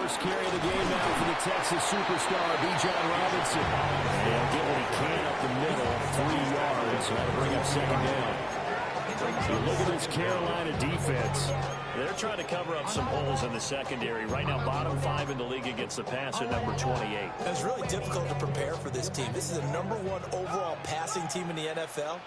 first carry of the game now for the Texas superstar, Bijan Robinson. And he'll get what he can up the middle, 3 yards. That'll bring up second down. You look at this Carolina defense. They're trying to cover up some holes in the secondary. Right now, bottom 5 in the league against the pass at number 28. It's really difficult to prepare for this team. This is the #1 overall passing team in the NFL.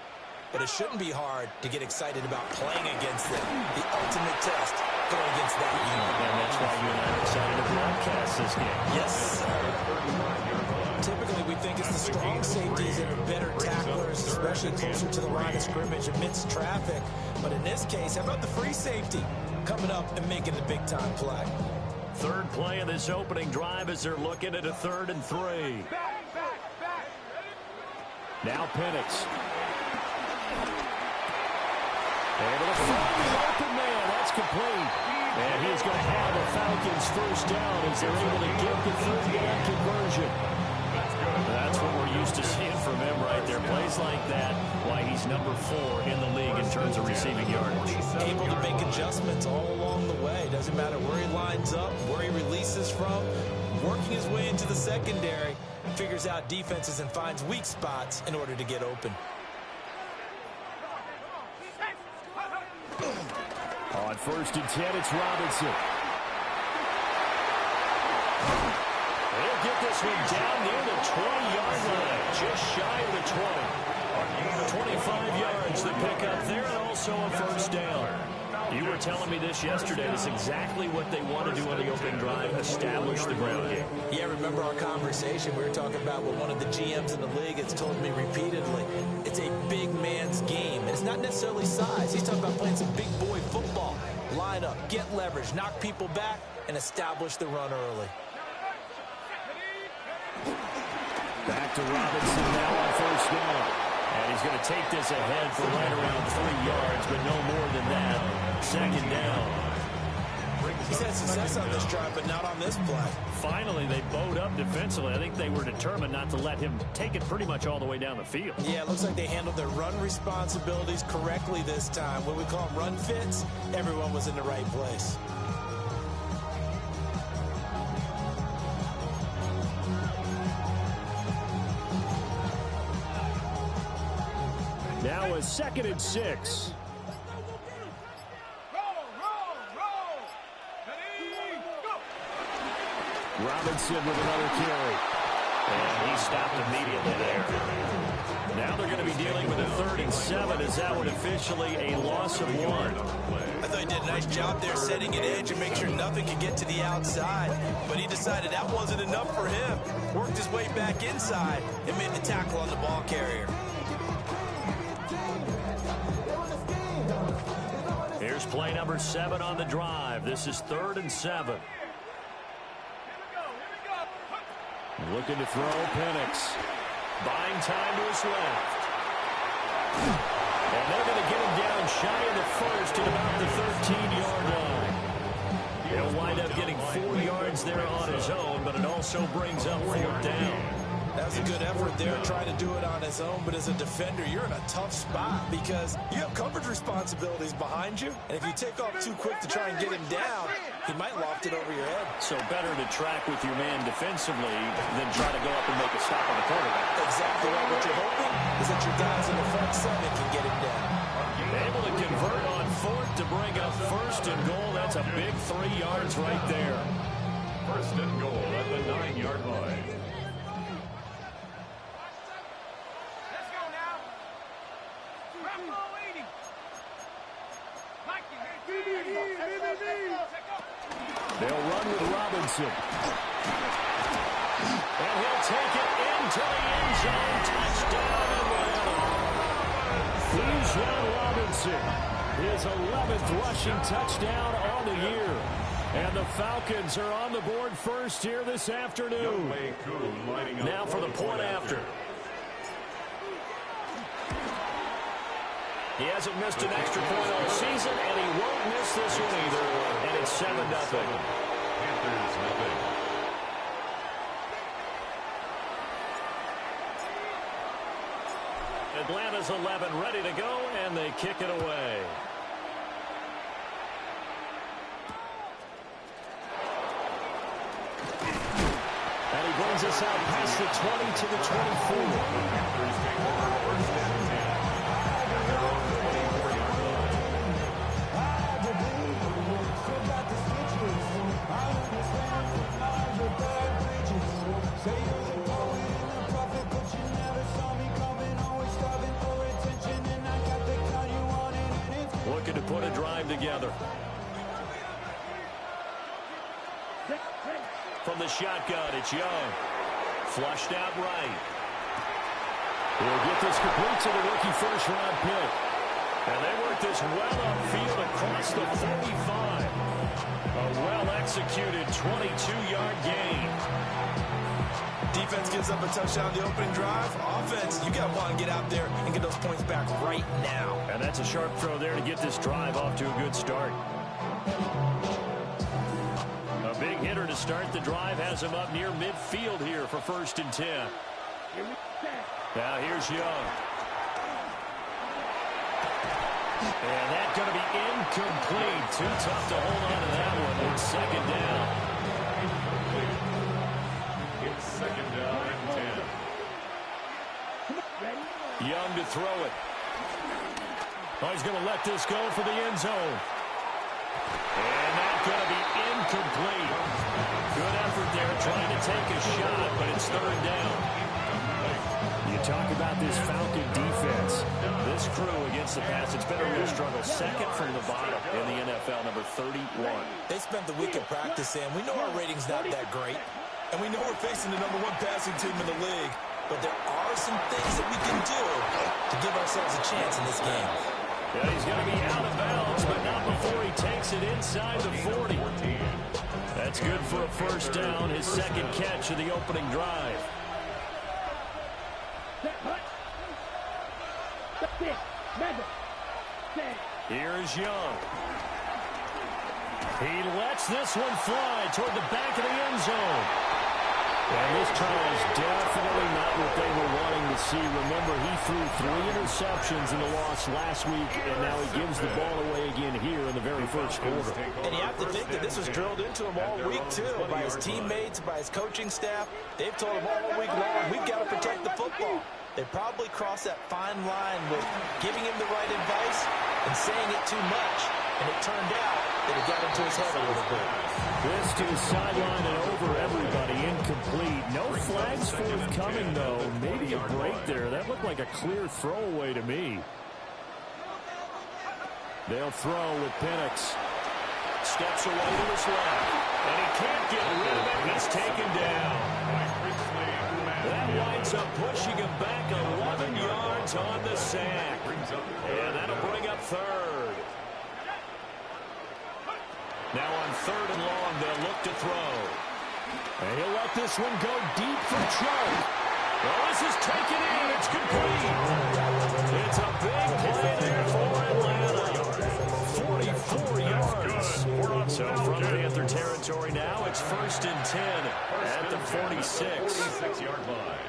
But it shouldn't be hard to get excited about playing against them. The ultimate test going against that unit. And that's why you and I are excited to broadcast this game. Yes, sir. Typically, we think it's the strong safeties that are better tacklers, especially closer to the line of scrimmage amidst traffic. But in this case, how about the free safety coming up and making the big-time play? Third play of this opening drive as they're looking at a 3rd and 3. Now Penix. Able to find the open man. That's complete. And he's going to have a Falcons first down as they're able to get the 3rd down conversion. That's what we're used to seeing from him right there. Plays like that, why he's number 4 in the league in terms of receiving yardage. Able to make adjustments all along the way. Doesn't matter where he lines up, where he releases from. Working his way into the secondary, figures out defenses and finds weak spots in order to get open. On 1st and 10, it's Robinson. They'll get this one down near the 20-yard line, just shy of the 20. 25 yards the pickup there, and also a first down. You were telling me this yesterday. That's exactly what they want to do on the opening drive, establish the ground game. Yeah, remember our conversation. We were talking about what one of the GMs in the league has told me repeatedly. It's a big man's game, and it's not necessarily size. He's talking about playing some big boy football. Line up, get leverage, knock people back, and establish the run early. Back to Robinson now on first down. And he's going to take this ahead for right around 3 yards, but no more than that. Second down. He's had success on this drive, but not on this play. Finally, they bowed up defensively. I think they were determined not to let him take it pretty much all the way down the field. Yeah, it looks like they handled their run responsibilities correctly this time. What we call them run fits, everyone was in the right place. Now a 2nd and 6. Robinson with another carry. And he stopped immediately there. Now they're going to be dealing with a 3rd and 7. Is that one officially a loss of 1? I thought he did a nice job there setting an edge and make sure nothing could get to the outside. But he decided that wasn't enough for him. Worked his way back inside and made the tackle on the ball carrier. Here's play number 7 on the drive. This is 3rd and 7. Looking to throw Penix. Buying time to his left. And they're going to get him down shy of the 1st at about the 13-yard line. He'll wind up getting 4 yards there on his own, but it also brings up 4th down. That was a good effort there, trying to do it on his own. But as a defender, you're in a tough spot because you have coverage responsibilities behind you. And if you take off too quick to try and get him down, he might loft it over your head. So better to track with your man defensively than try to go up and make a stop on the quarterback. Exactly right. What you're hoping is that your guys in the front 7 can get him down. Able to convert on 4th to bring up 1st and goal. That's a big 3 yards right there. 1st and goal at the 9-yard line. They'll run with Robinson. And he'll take it into the end zone. Touchdown Atlanta. Bijan Robinson, his 11th rushing touchdown on the year. And the Falcons are on the board first here this afternoon. Now for the point after. He hasn't missed an extra point all season, and he won't miss this one either. And it's 7-0. Panthers nothing. Atlanta's 11 ready to go, and they kick it away. brings us out past the 20 to the 24. Looking to put a drive together. From the shotgun, it's Young. Flushed out right. He'll get this complete to the rookie first-round pick. And they work this well upfield across the 45. A well-executed 22-yard gain. Defense gives up a touchdown the opening drive. Offense, you got to want to get out there and get those points back right now. And that's a sharp throw there to get this drive off to a good start. A big hitter to start the drive has him up near midfield here for 1st and 10. Now here's Young. And that's going to be incomplete. Too tough to hold on to that one. It's 2nd down. It's 2nd down and 10. Young to throw it. Oh, he's going to let this go for the end zone. And that's going to be incomplete. Good effort there trying to take a shot, but it's 3rd down. You talk about this Falcon defense. This crew against the pass, it's been a real struggle. 2nd from the bottom in the NFL, number 31. They spent the week in practice, and we know our rating's not that great. And we know we're facing the number 1 passing team in the league. But there are some things that we can do to give ourselves a chance in this game. Yeah, he's going to be out of bounds, but not before he takes it inside the 40. That's good for a 1st down, his 2nd catch of the opening drive. Here's Young. He lets this one fly toward the back of the end zone. And this trial is definitely not what they were wanting to see. Remember, he threw 3 interceptions in the loss last week, and now he gives the ball away again here in the very 1st quarter. And you have to think that this was drilled into him all week, too, by his teammates, by his coaching staff. They've told him all week long, we've got to protect the football. They probably crossed that fine line with giving him the right advice and saying it too much. And it turned out that it got into his head a little bit. This to the sideline and over everybody, incomplete. No flags forthcoming, though. Maybe a break there. That looked like a clear throwaway to me. They'll throw with Penix. Steps away to his left. And he can't get rid of it. He's taken down. That winds up pushing him back 11 yards on the sack. And that'll bring up 3rd. Now on 3rd and long, they'll look to throw. And he'll let this one go deep for Chubb. Well, this is taken in. It's complete. It's a big play there for Atlanta. 44 yards. So from Panther territory now, it's 1st and 10 at the 46. 46-yard line.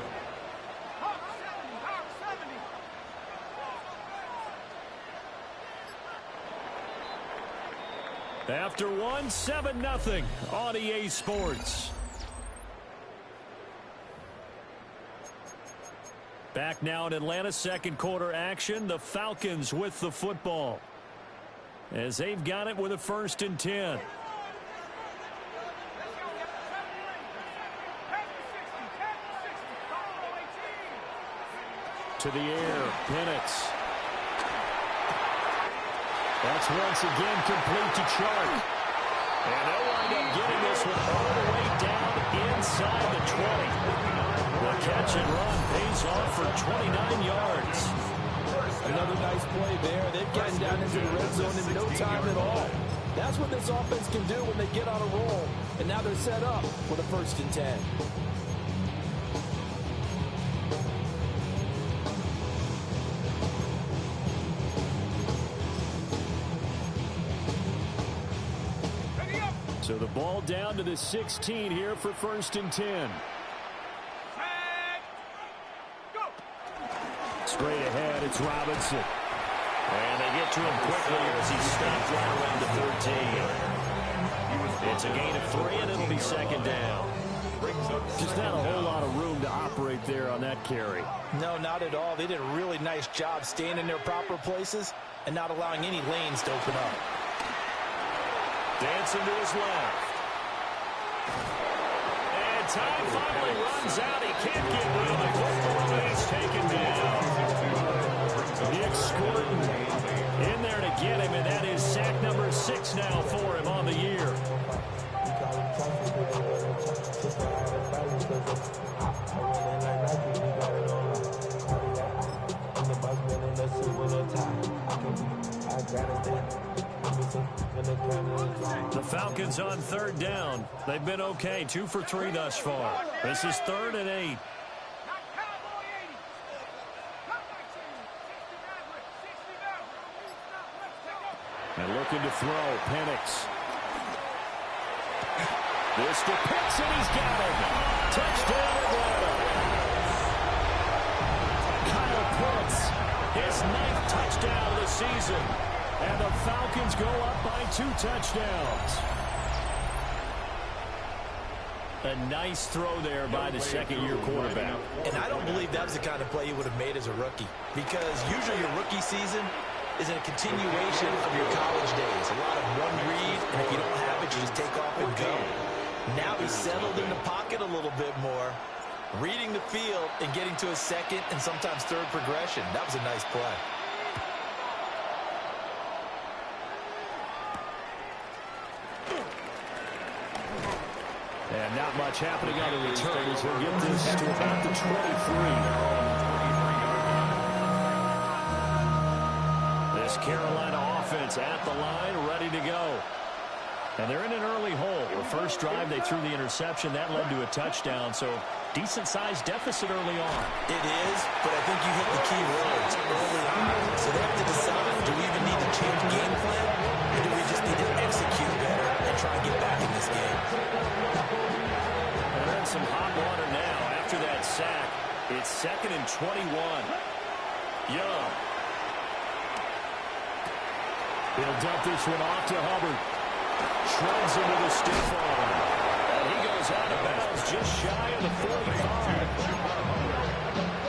After 7-0 on EA Sports. Back now in Atlanta, 2nd quarter action. The Falcons with the football, as they've got it with a 1st and 10. To the air, Penix. That's once again complete to Chark. And they'll wind up getting this one all the way down inside the 20. The catch and run pays off for 29 yards. Another nice play there. They've gotten down into the red zone in no time at all. That's what this offense can do when they get on a roll. And now they're set up with a 1st and 10. So the ball down to the 16 here for 1st and 10. Straight ahead, it's Robinson. And they get to him quickly as he stopped right around the 13. It's a gain of 3, and it'll be 2nd down. Just not a whole lot of room to operate there on that carry. No, not at all. They did a really nice job staying in their proper places and not allowing any lanes to open up. Dancing to his left. And time finally runs out. He can't get rid of the football, and he's taken down. Nick Scourton in there to get him, and that is sack number 6 now for him on the year. The Falcons on 3rd down. They've been okay, 2 for 3 thus far. This is 3rd and 8. And looking to throw, Penix. This to Pitts, and he's got it. Touchdown, Atlanta. Kyle Pitts, his 9th touchdown of the season. And the Falcons go up by 2 touchdowns. A nice throw there by the second-year quarterback. And I don't believe that was the kind of play he would have made as a rookie. Because usually your rookie season is a continuation of your college days. A lot of one read, and if you don't have it, you just take off and go. Now he's settled in the pocket a little bit more, reading the field and getting to a second and sometimes third progression. That was a nice play. And not much happening on the return as he'll get this to about the 23. This Carolina offense at the line, ready to go. And they're in an early hole. The first drive, they threw the interception. That led to a touchdown, so decent-sized deficit early on. It is, but I think you hit the key words early on. So they have to decide, do we even need to change game plan, or do we just need to execute better and try and get back in this game? And they're in some hot water now after that sack. It's 2nd and 21. Young. He'll dump this one off to Hubbard. Shreds into the stiff arm. And he goes out of bounds just shy of the 45.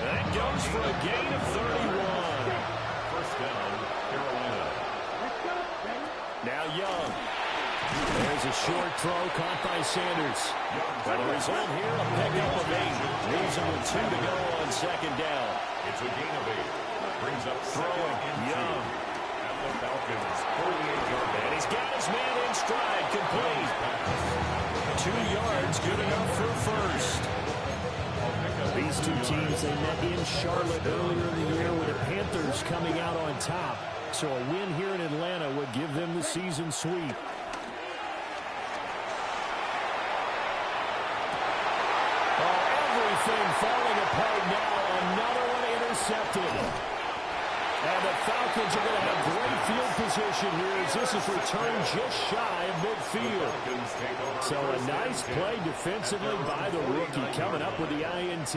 That goes for a gain of 31. First down, Carolina. Now Young. There's a short throw caught by Sanders. Well, the result here, a pickup of 8. Leaves him with 2 to go on 2nd down. It's a gain of 8. Brings up Throwing. Young. At the Falcons, 48-yard line. And he's got his man in stride, complete. 2 yards, good enough for first. These two teams, they met in Charlotte earlier in the year with the Panthers coming out on top. So a win here in Atlanta would give them the season sweep. Everything falling apart now. Another one intercepted. And the Falcons are going to have great field position here as this is returned just shy of midfield. So a nice play defensively by the rookie coming up with the INT.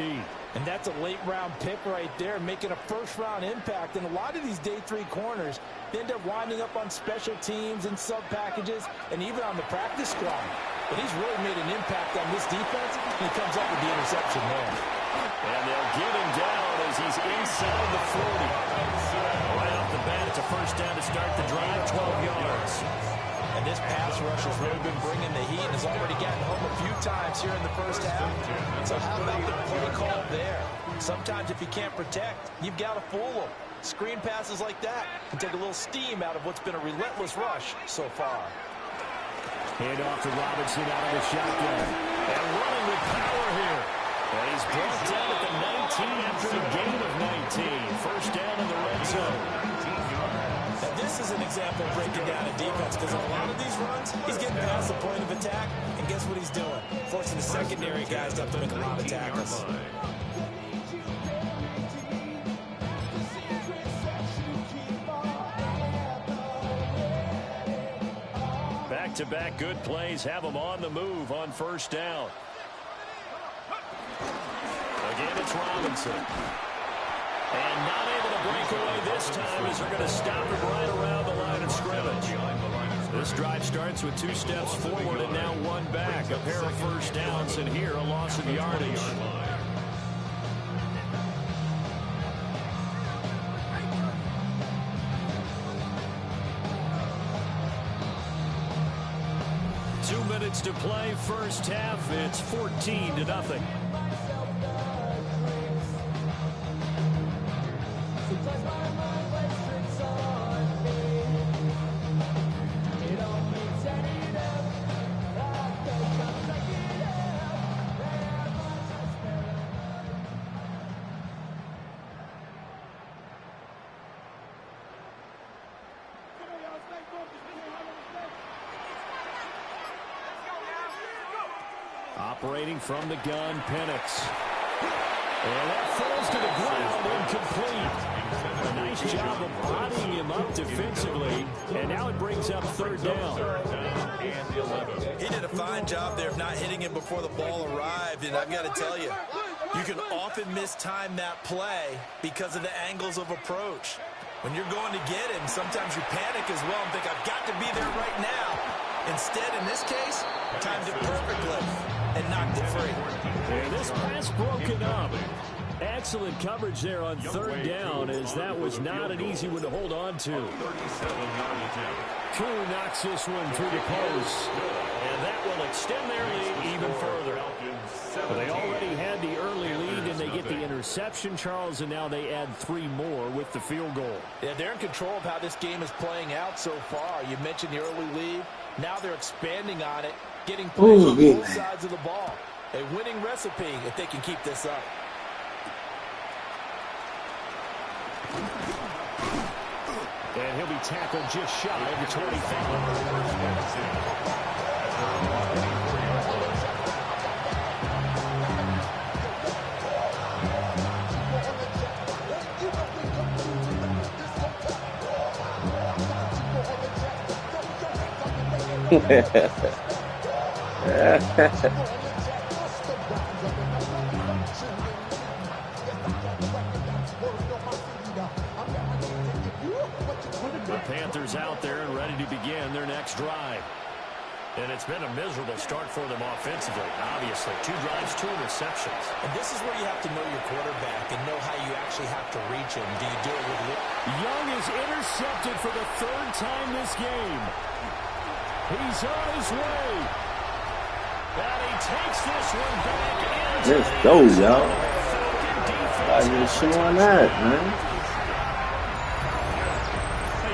And that's a late-round pick right there, making a first-round impact. And a lot of these day 3 corners end up winding up on special teams and sub-packages and even on the practice squad. But he's really made an impact on this defense, and he comes up with the interception there. And they'll get him down as he's inside the 40. Right off the bat, it's a first down to start the drive, 12 yards. And this pass rush has really been bringing the heat and has already gotten home a few times here in the first half. So how about the play call there? Sometimes if you can't protect, you've got to fool them. Screen passes like that can take a little steam out of what's been a relentless rush so far. Hand off to Robinson out of the shotgun. And running with power here. And he's brought down at the 19 after the gain of 19. First down in the red zone. Now this is an example of breaking down a defense because on a lot of these runs, he's getting past the point of attack, and guess what he's doing? Forcing the secondary guys to have to make a lot of tackles. Back-to-back good plays have them on the move on first down. Again, it's Robinson. And not able to break away this time as they're going to stop him right around the line of scrimmage. This drive starts with 2 steps forward and now 1 back. A pair of first downs, and here a loss of yardage. To play first half. It's 14-0. Operating from the gun, Penix. And that falls to the ground, incomplete. A nice job of bodying him up defensively, and now it brings up 3rd down. He did a fine job there of not hitting him before the ball arrived, and I've got to tell you, you can often mistime that play because of the angles of approach. When you're going to get him, sometimes you panic as well and think, I've got to be there right now. Instead, in this case, timed it perfectly and knocked it free. And this pass broken up. Excellent coverage there on 3rd down, as that was not an easy one to hold on to. True knocks this one through the post. And that will extend their lead even further. But they already had the early lead, and they get the interception, Charles, and now they add 3 more with the field goal. Yeah, they're in control of how this game is playing out so far. You mentioned the early lead. Now they're expanding on it, getting plays on both sides of the ball. A winning recipe if they can keep this up. And he'll be tackled just shy of the 25. The Panthers out there and ready to begin their next drive. And it's been a miserable start for them offensively. Obviously, 2 drives, 2 interceptions. And this is where you have to know your quarterback and know how you actually have to reach him. Do you do it with Young is intercepted for the 3rd time this game. He's on his way. And he takes this one back. Let's go, y'all. I just showing that, man.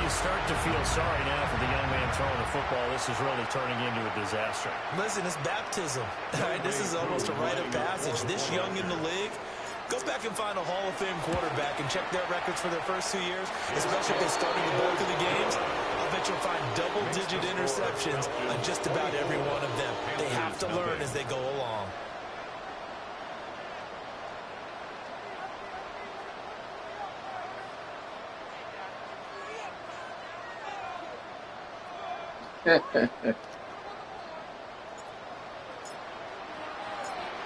You start to feel sorry now for the young man throwing the football. This is really turning into a disaster. Listen, it's baptism. This is almost a rite of passage. This young in the league, go back and find a Hall of Fame quarterback and check their records for their first 2 years, especially if they started the bulk of the games. I bet you'll find double-digit interceptions on just about every one of them. They have to learn as they go along.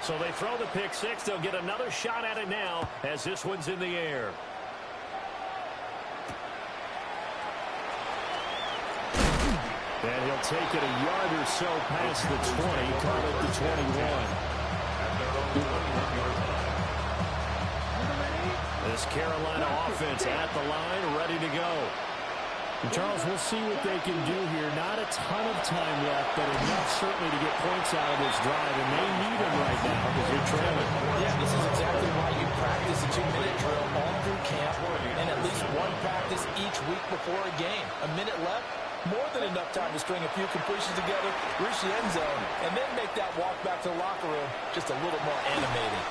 So they throw the pick 6. They'll get another shot at it now as this one's in the air. And he'll take it a yard or so past the 20, caught at the 21. This Carolina offense at the line, ready to go. And Charles, we'll see what they can do here. Not a ton of time left, but enough certainly to get points out of this drive, and they need them right now because they're trailing. Yeah, this is exactly why you practice a 2-minute drill all through camp and at least 1 practice each week before a game. A minute left, more than enough time to string a few completions together, reach the end zone, and then make that walk back to the locker room just a little more animated.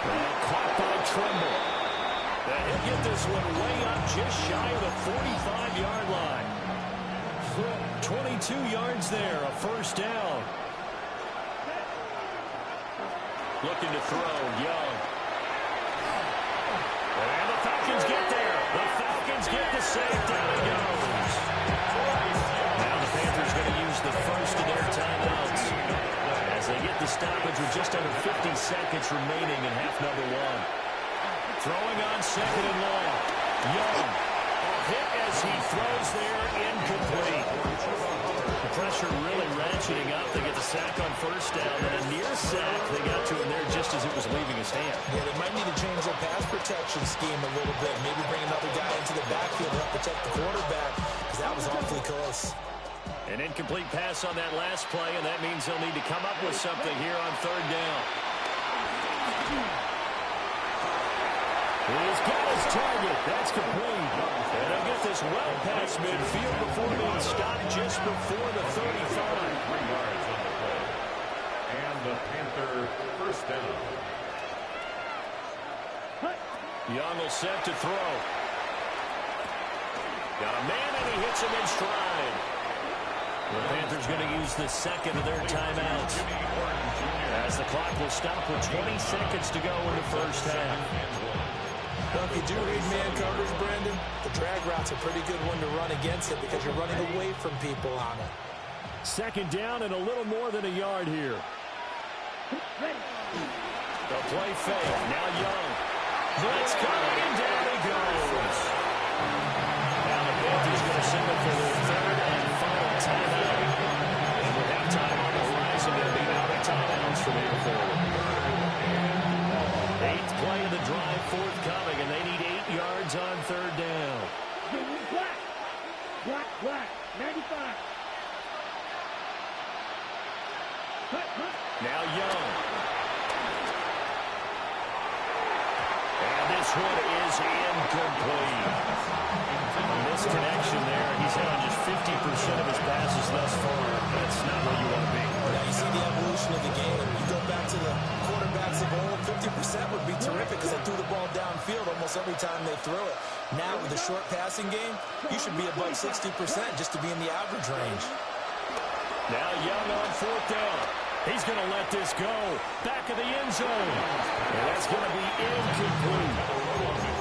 And caught by Tremble. And he'll get this one way up just shy of the 45-yard line. 22 yards there, a first down. Looking to throw, Young. And the Falcons get there. The Falcons get the save. Down he goes. Now the Panthers going to use the first of their timeouts as they get the stoppage with just under 50 seconds remaining in half number 1. Throwing on 2nd and long. Young. A hit as is. He throws there, incomplete. The pressure really ratcheting up. They get the sack on first down, and a near sack. They got to him there just as it was leaving his hand. Yeah, they might need to change their pass protection scheme a little bit. Maybe bring another guy into the backfield to help protect the quarterback, because that was awfully close. An incomplete pass on that last play, and that means they'll need to come up with something here on third down. He's got his target. That's complete. And they'll get this well past midfield before being stopped just before the 35. 3 yards on the play. And the Panther first down. Young will set to throw. Got a man, and he hits him in stride. The Panthers going to use the second of their timeouts, as the clock will stop with 20 seconds to go in the first half. Well, if you do read man coverage, Brandon, the drag route's a pretty good one to run against it because you're running away from people on it. Second down and a little more than a yard here. The play fake. Now Young. Blitz coming, and down he goes. Now the Panthers going to signal for their third and final timeout. And with halftime on the horizon, they'll be out of timeouts from here forward. Eighth play of the drive forthcoming, and they need 8 yards on third down. Black, 95. Now Young. And this one is incomplete. A misconnection there. He's had on just 50% of his passes thus far. That's not where you want to be. Now you see the evolution of the game. You go back to the quarterbacks of old, 50% would be terrific because they threw the ball downfield almost every time they threw it. Now with the short passing game, you should be above 60% just to be in the average range. Now Young on fourth down. He's going to let this go. Back of the end zone. And that's going to be incomplete.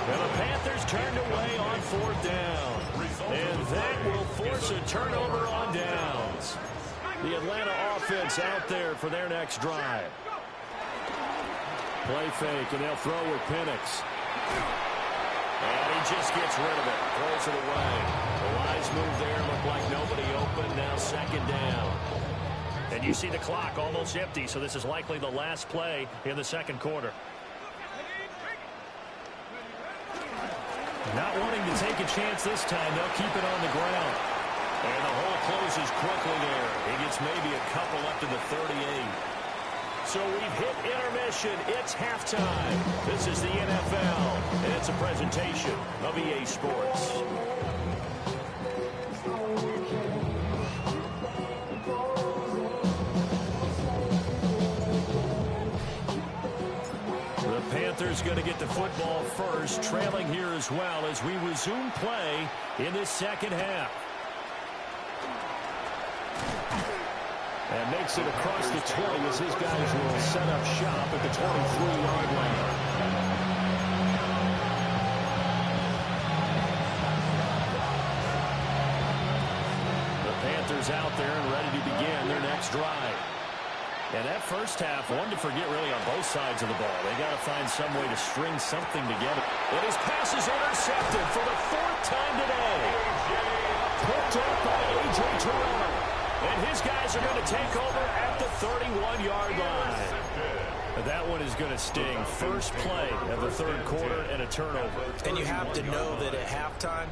And the Panthers turned away on fourth down. And that will force a turnover on downs. The Atlanta offense out there for their next drive. Play fake, and they'll throw with Penix. And he just gets rid of it. Throws it away. The wise move there. Looked like nobody open. Now second down. And you see the clock almost empty, so this is likely the last play in the second quarter. Not wanting to take a chance this time, they'll keep it on the ground. And the hole closes quickly there. He gets maybe a couple up to the 38. So we've hit intermission. It's halftime. This is the NFL, and it's a presentation of EA Sports. The Panthers going to get the football first, trailing here as well as we resume play in this second half. And makes it across the 20 as his guys will set up shop at the 23-yard line. The Panthers out there and ready to begin their next drive. And that first half, one to forget really on both sides of the ball. They got to find some way to string something together. And his pass is intercepted for the fourth time today. Picked up by A.J. Terrell. And his guys are going to take over at the 31-yard line. That one is going to sting. First play of the third quarter and a turnover. And you have to know that at halftime,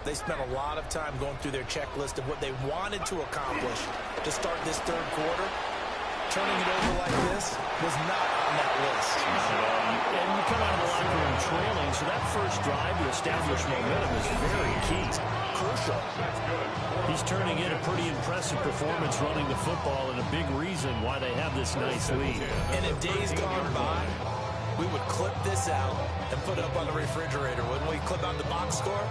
they spent a lot of time going through their checklist of what they wanted to accomplish to start this third quarter. Turning it over like this was not on that list. And you come out of the locker room trailing, so that first drive to establish momentum is very key. Crucial. He's turning in a pretty impressive performance running the football, and a big reason why they have this nice lead. And in days gone by, we would clip this out and put it up on the refrigerator, wouldn't we? Clip out the box score.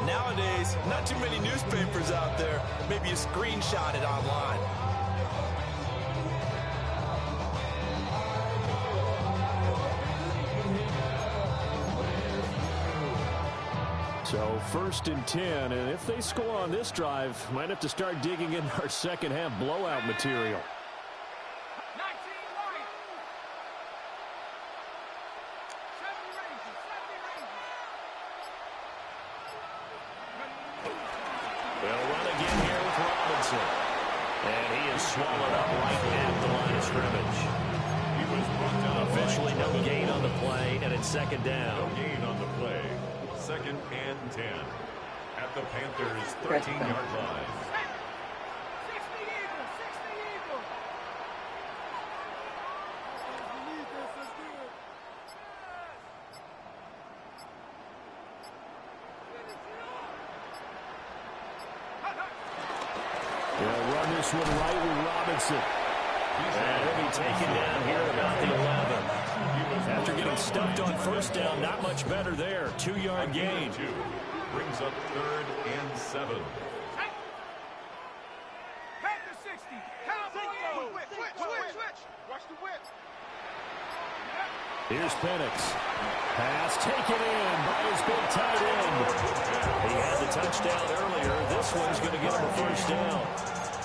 Nowadays, not too many newspapers out there. Maybe you screenshot it online. So first and 10, and if they score on this drive, might have to start digging in our second half blowout material. was swallowed up right at the line of scrimmage. He was brought down. Officially no gain on the play, and it's second down. No gain on the play. 2nd and 10 at the Panthers' 13-yard line. They'll run this one right with Robinson. And he'll be taken down here at about the 11. After getting stuffed on first down, not much better there. 2-yard gain. Brings up 3rd and 7. Here's Penix. Pass taken in by his big tight end. He had the touchdown earlier. This one's going to get him a first down.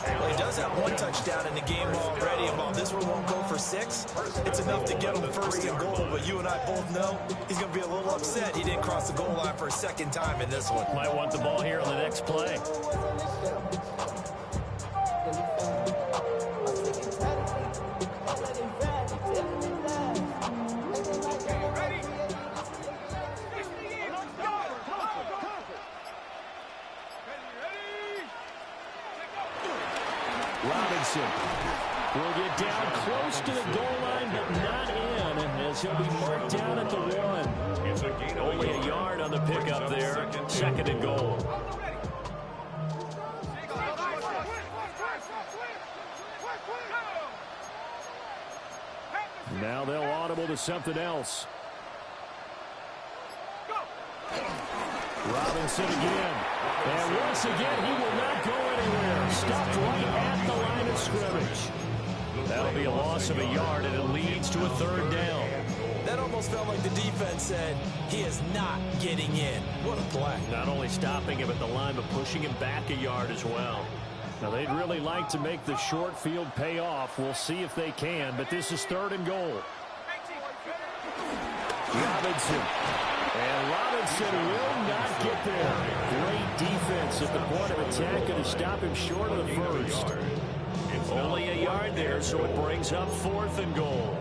Well, he does have one touchdown in the game already, and while this one won't go for 6, it's enough to get him 1st and goal. But you and I both know he's going to be a little upset he didn't cross the goal line for a 2nd time in this one. Might want the ball here on the next play. Robinson will get down close to the goal line, but not in, as he'll be marked down at the 1. It's a gain of Only a yard on the pickup there. 2nd and goal. Now they'll audible to something else. Robinson again. And once again, he will not go anywhere. Stopped right at the line of scrimmage. That'll be a loss of a yard, and it leads to a 3rd down. That almost felt like the defense said, he is not getting in. What a play. Not only stopping him at the line, but pushing him back a yard as well. Now, they'd really like to make the short field pay off. We'll see if they can, but this is 3rd and goal. Robinson. And Robinson will not get there. Great defense at the point of attack, going to stop him short of the 1st. Only a yard there, so it brings up 4th and goal.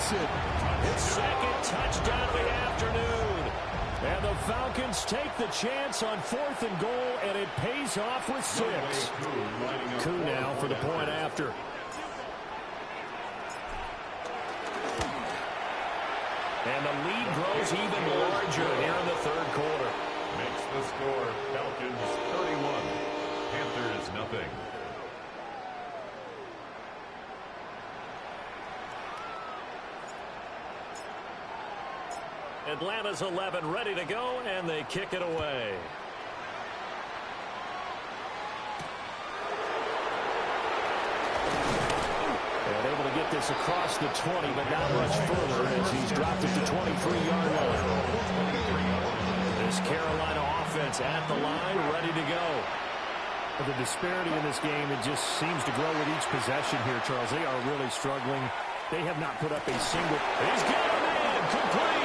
His 2nd touchdown of the afternoon. And the Falcons take the chance on 4th and goal, and it pays off with 6. Koo now for the point after. And the lead grows even larger here in the 3rd quarter. Makes the score Falcons 31, Panthers nothing. Atlanta's 11 ready to go, and they kick it away. And able to get this across the 20, but not much further as he's dropped it to 23-yard line. This Carolina offense at the line, ready to go. The disparity in this game, it just seems to grow with each possession here, Charles. They are really struggling. They have not put up a single. He's got a man, complete.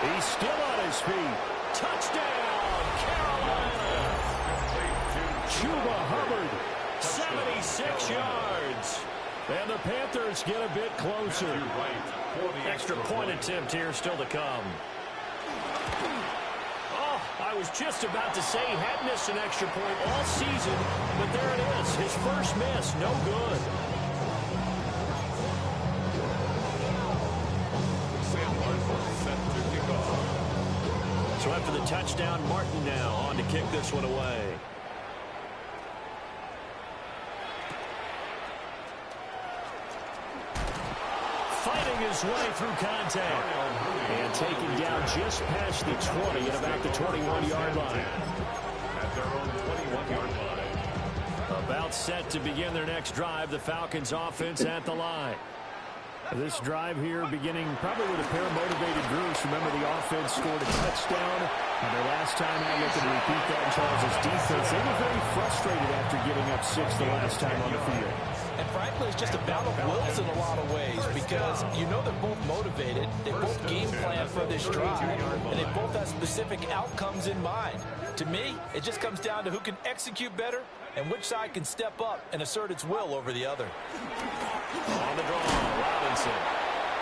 He's still on his feet. Touchdown, Carolina. Chuba Hubbard. 76 yards. And the Panthers get a bit closer. Extra point attempt here still to come. Oh, I was just about to say he hadn't missed an extra point all season, but there it is. His first miss, no good. So after the touchdown, Martin now on to kick this one away. Fighting his way through contact. And taken down just past the 20 at about the 21-yard line. At their own 21-yard line. About set to begin their next drive. The Falcons offense at the line. This drive here beginning probably with a pair of motivated groups. Remember, the offense scored a touchdown. And their last time out, look at repeat that in Charles' defense. They were very frustrated after giving up 6 the last time on the field. And frankly, it's just a battle of wills in a lot of ways because you know they're both motivated. They both game plan for this drive, and they both have specific outcomes in mind. To me, it just comes down to who can execute better and which side can step up and assert its will over the other. On the draw, Robinson.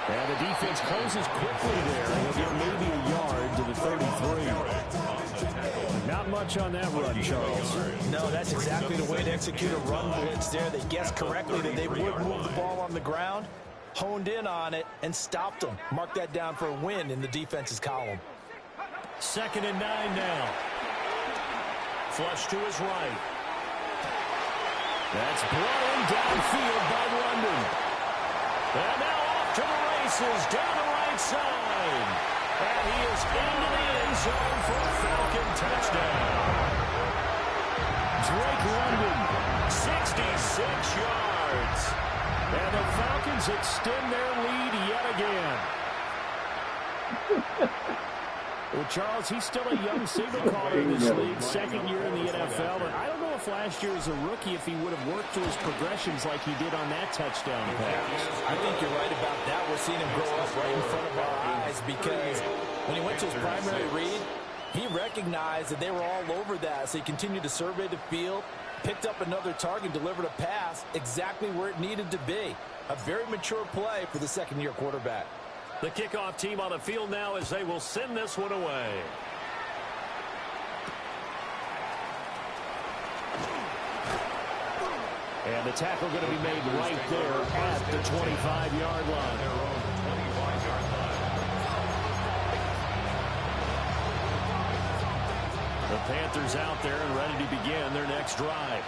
And the defense closes quickly there. They'll get maybe a yard to the 33. Not much on that run, Charles. No, that's exactly the way to execute a run blitz there. They guessed correctly that they would move the ball on the ground, honed in on it, and stopped them. Mark that down for a win in the defense's column. 2nd and 9 now. Flush to his right. That's blown downfield by London. And now off to the races down the right side. And he is into the end zone for a Falcon touchdown. Drake London, 66 yards. And the Falcons extend their lead yet again. Well, Charles, he's still a young signal caller in this league, 2nd year in the NFL. But I don't know if last year as a rookie, if he would have worked through his progressions like he did on that touchdown pass. I think you're right about that. We're seeing him grow up right in front of our eyes because when he went to his primary read, he recognized that they were all over that. So he continued to survey the field, picked up another target, delivered a pass exactly where it needed to be. A very mature play for the 2nd-year quarterback. The kickoff team on the field now as they will send this one away. And the tackle going to be made right there at the 25-yard line. The Panthers out there and ready to begin their next drive.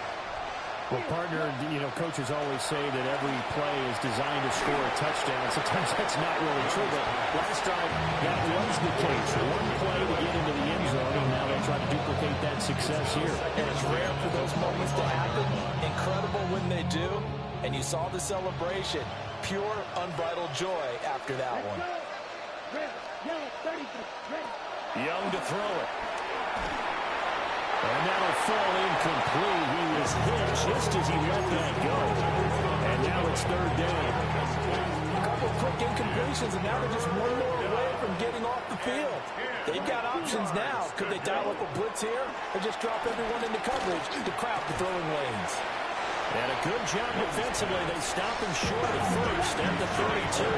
Well, partner, you know, coaches always say that every play is designed to score a touchdown. Sometimes that's not really true, but last time that was the case. One play to get into the end zone, and now they'll try to duplicate that success here. And it's rare for those moments to happen. Incredible when they do. And you saw the celebration. Pure, unbridled joy after that one. Young to throw it. And that'll fall incomplete. He was hit just as he let that go. And now it's 3rd down. A couple of quick incompletions, and now they're just one more away from getting off the field. They've got options now. Could they dial up a blitz here or just drop everyone into coverage to crowd the throwing lanes? And a good job defensively. They stop him short at first at the 32.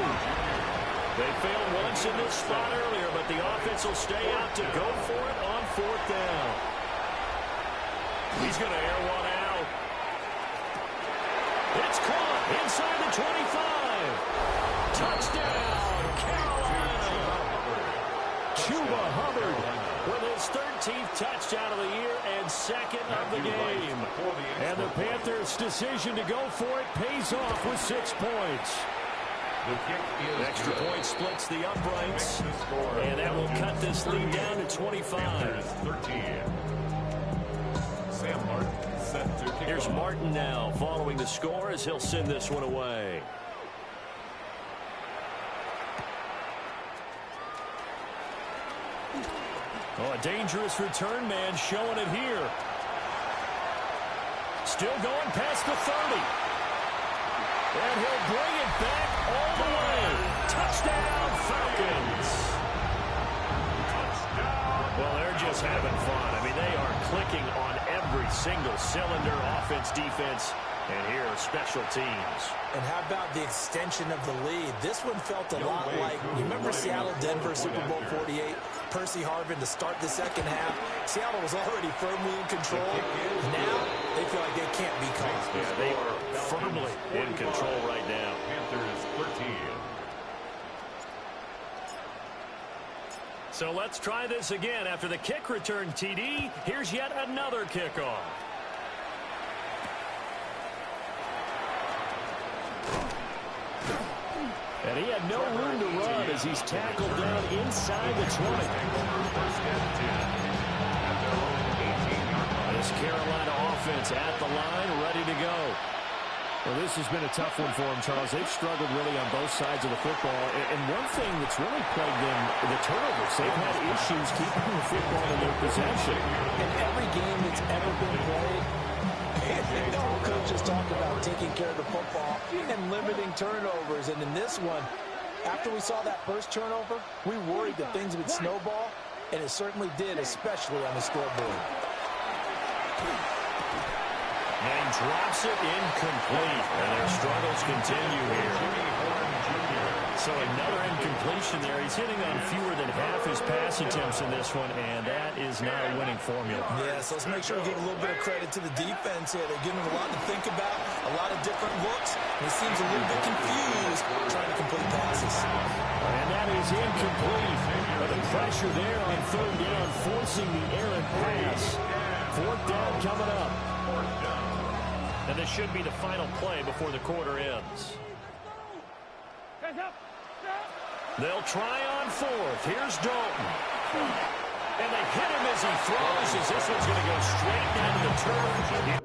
They failed once in this spot earlier, but the offense will stay out to go for it on 4th down. He's going to air one out. It's caught inside the 25. Touchdown, Carolina. Chuba Hubbard with his 13th touchdown of the year and 2nd of the game. And the Panthers' decision to go for it pays off with 6 points. Extra point splits the uprights, and that will cut this lead down to 25. 13. Sam Martin set to kick Here's off. Martin now following the score as he'll send this one away. Oh, a dangerous return man showing it here. Still going past the 30. And he'll bring it back all the way. Touchdown, Falcons. Well, they're just having fun. I mean, they are clicking on every single cylinder, offense, defense, and here are special teams. And how about the extension of the lead? This one felt a lot like, you remember Seattle-Denver Super Bowl 48? Percy Harvin to start the 2nd half. Seattle was already firmly in control. Now they feel like they can't be caught. Yeah, they are firmly in control right now. Panthers 13. So let's try this again. After the kick return, TD, here's yet another kickoff. And he had no room to run as he's tackled down inside the 20. This Carolina offense at the line, ready to go. Well, this has been a tough one for them, Charles. They've struggled really on both sides of the football. And one thing that's really plagued them, the turnovers. They've had issues keeping the football in their possession. In every game that's ever been played, coaches talk about taking care of the football and limiting turnovers. And in this one, after we saw that first turnover, we worried that things would snowball, and it certainly did, especially on the scoreboard. And drops it incomplete. And their struggles continue here. So another incompletion there. He's hitting on fewer than half his pass attempts in this one, and that is not a winning formula. Yes, let's make sure we give a little bit of credit to the defense here. They're giving him a lot to think about, a lot of different looks, and he seems a little bit confused trying to complete passes. And that is incomplete. But the pressure there on third down, forcing the errant pass. Fourth down coming up. And this should be the final play before the quarter ends. They'll try on fourth. Here's Dalton. And they hit him as he throws, as this one's going to go straight down to the turf.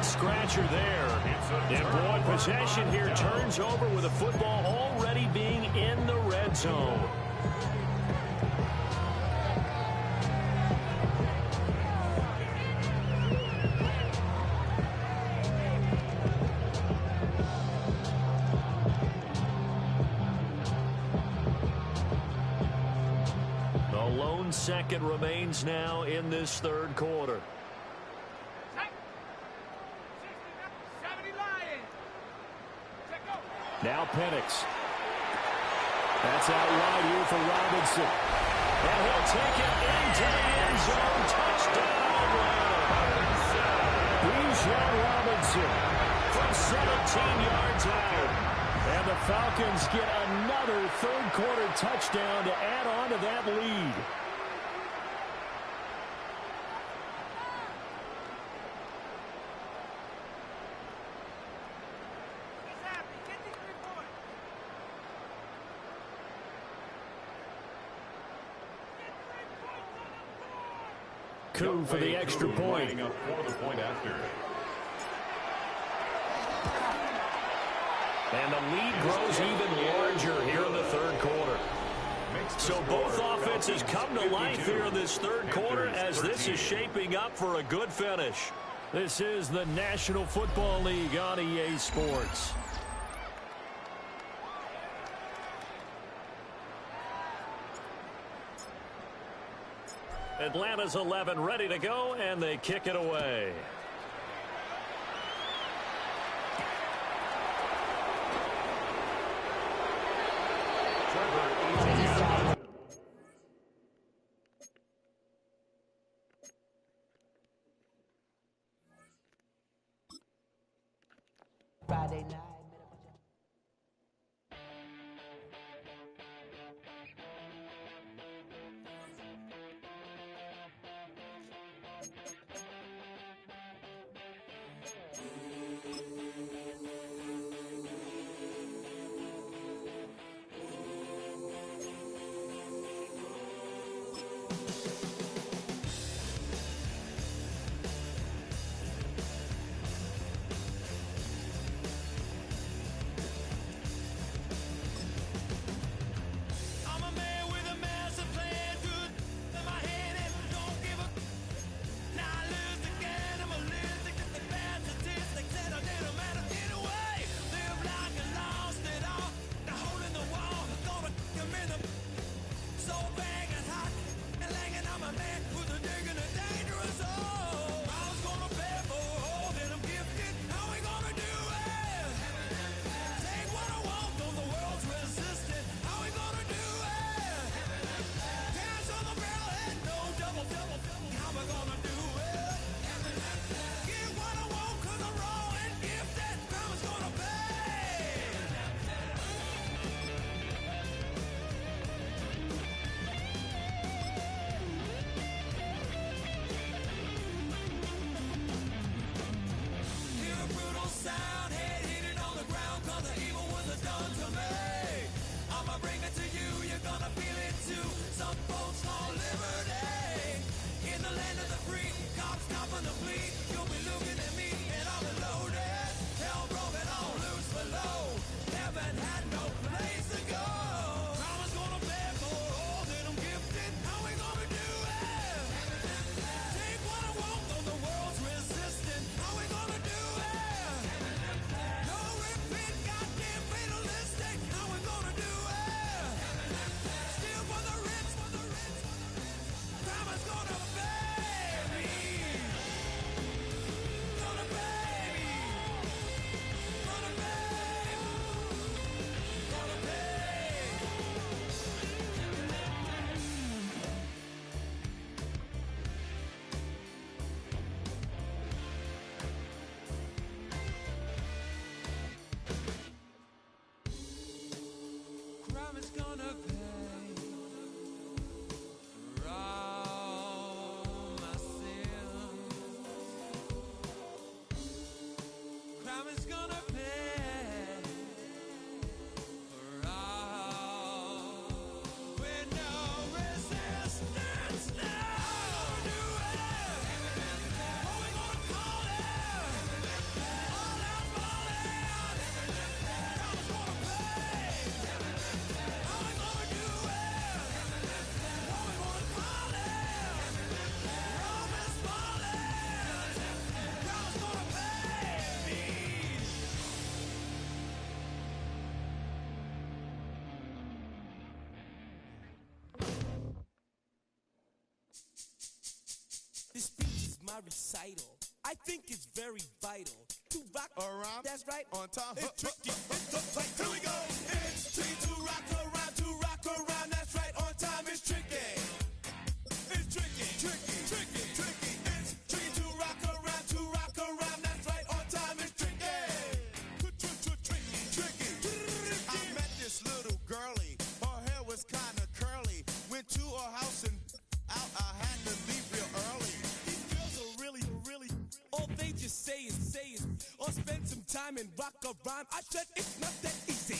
Scratcher there. And boy, possession here turns over with the football already being in the red zone. The lone second remains now in this third quarter. Now Penix. That's out wide here for Robinson. And he'll take it into the end zone. Touchdown, Atlanta. Bijan Robinson from 17 yards out. And the Falcons get another third quarter touchdown to add on to that lead. Coup for the extra point. And the lead grows even larger here in the third quarter. So both offenses come to life here in this third quarter as this is shaping up for a good finish. This is the National Football League on EA Sports. Atlanta's 11 ready to go, and they kick it away. Friday night. This speech is my recital. I think it's very vital to rock around. That's right, on time. It's tricky. It's the fight. Here we go. It's tricky to rock around. To rock around. That's right, on time. It's tricky. It's tricky. Tricky. Tricky. Tricky. It's tricky to rock around. To rock around. That's right, on time. It's tricky. Tricky. Tricky. I met this little girlie. Her hair was kind of curly. Went to her house and out. I had to leave real early. These girls are really, all they just say is, or spend some time and rock a rhyme. I said it's not that easy.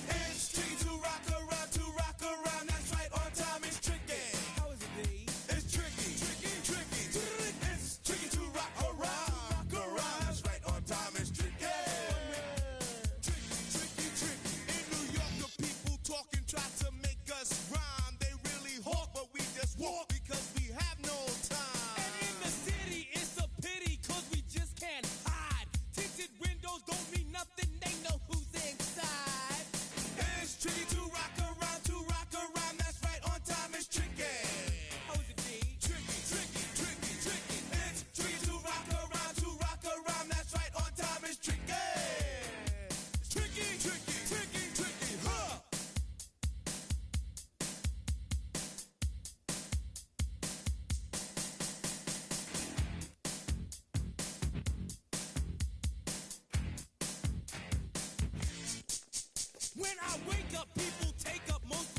It's tricky to rock around, that's right, on time it's tricky. How is it, Dave? It's tricky. It's tricky to rock around, that's right, on time it's tricky. Tricky. In New York, the people talking try to make us rhyme. They really hawk, but we just walk because we have no time. And in the city, it's a pity, cause we just can't hide. Tinted windows don't mean nothing, they know who's inside. I wake up, people take up most